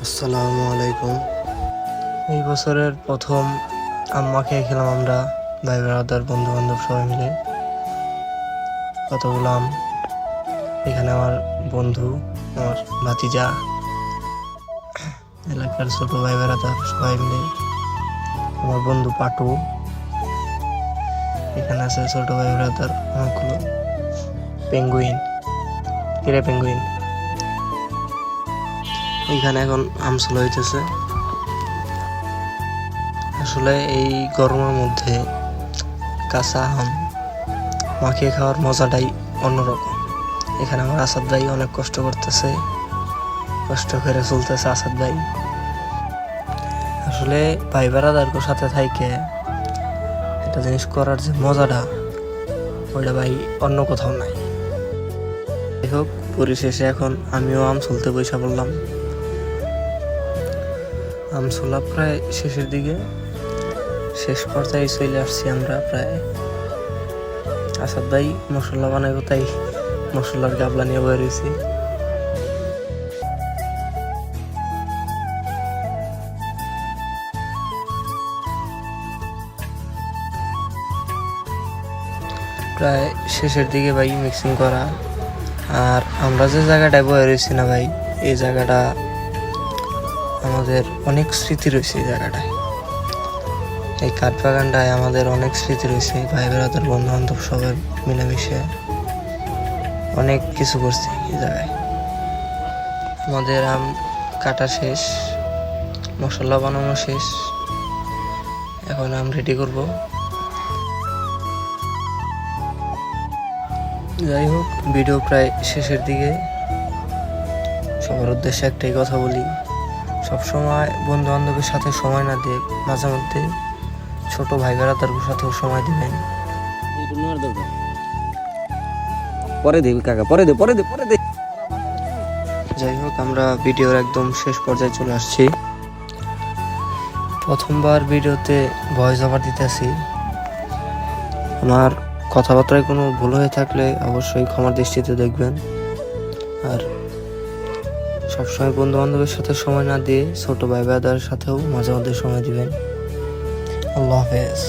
আসসালামু আলাইকুম। এই বছরের প্রথম আম্মা খেয়ে খেলাম আমরা ভাই ব্রাদার বন্ধু বান্ধব সবাই মিলে কতগুলো আম। এখানে আমার বন্ধু, আমার ভাতিজা, এলাকার ছোট ভাই ব্রাদার সবাই মিলে, আমার বন্ধু পাটু, এখানে আছে ছোট ভাই ব্রাদার অনেকগুলো, পেঙ্গুইন, কিরে পেঙ্গুইন। এইখানে এখন আমসুল হইতেছে। আসলে এই গরমের মধ্যে কাঁচা আম মাখিয়ে খাওয়ার মজাটাই অন্যরকম। এখানে আমার আসাদ ভাই অনেক কষ্ট করতেছে, কষ্ট করে চলতেছে আসাদ ভাই। আসলে ভাই বেড়াদারকে সাথে থাইকে একটা জিনিস করার যে মজাটা, ওইটা ভাই অন্য কোথাও নাই। যাই হোক, পরিশেষে এখন আমিও আম চলতে বসে পড়লাম। আম চলা প্রায় শেষের দিকে, শেষ পর্যায়ে চলে আসছি আমরা প্রায়। আসাদ ভাই মশলা বানাইব, তাই মশলার গাবলা নিয়ে বের হয়েছি। প্রায় শেষের দিকে ভাই মিক্সিং করা। আর আমরা যে জায়গাটায় বয়ে রয়েছি না ভাই, এই জায়গাটা আমাদের অনেক স্মৃতি রয়েছে। এই জায়গাটায়, এই কাঠবাগানটায় আমাদের অনেক স্মৃতি রয়েছে। ভাই বেড়াদের বন্ধু বান্ধব সবাই মিলেমিশে অনেক কিছু করছি এই জায়গায়। আমাদের আম কাটা শেষ, মশলা বানানো শেষ, এখন আম রেডি করব। যাই হোক, ভিডিও প্রায় শেষের দিকে। সবার উদ্দেশ্যে একটাই কথা বলি, সবসময় বন্ধু বান্ধবের সাথে সময় না দিয়ে মাঝে মধ্যে ছোট ভাই বেড়াদার সাথেও সময় দিবেন। পরে দে কাকা, পরে দে। যাই হোক, আমরা ভিডিওর একদম শেষ পর্যায়ে চলে আসছি। প্রথমবার ভিডিওতে ভয়েস ওভার দিতেছি। আমার কথাবার্তায় কোনো ভুল হয়ে থাকলে অবশ্যই ক্ষমার দৃষ্টিতে দেখবেন। আর সবসময় বন্ধু বান্ধবের সাথে সময় না দিয়ে ছোট ভাই ব্রাদারের সাথেও মাঝে মধ্যে সময় দিবেন। আল্লাহ হাফেজ।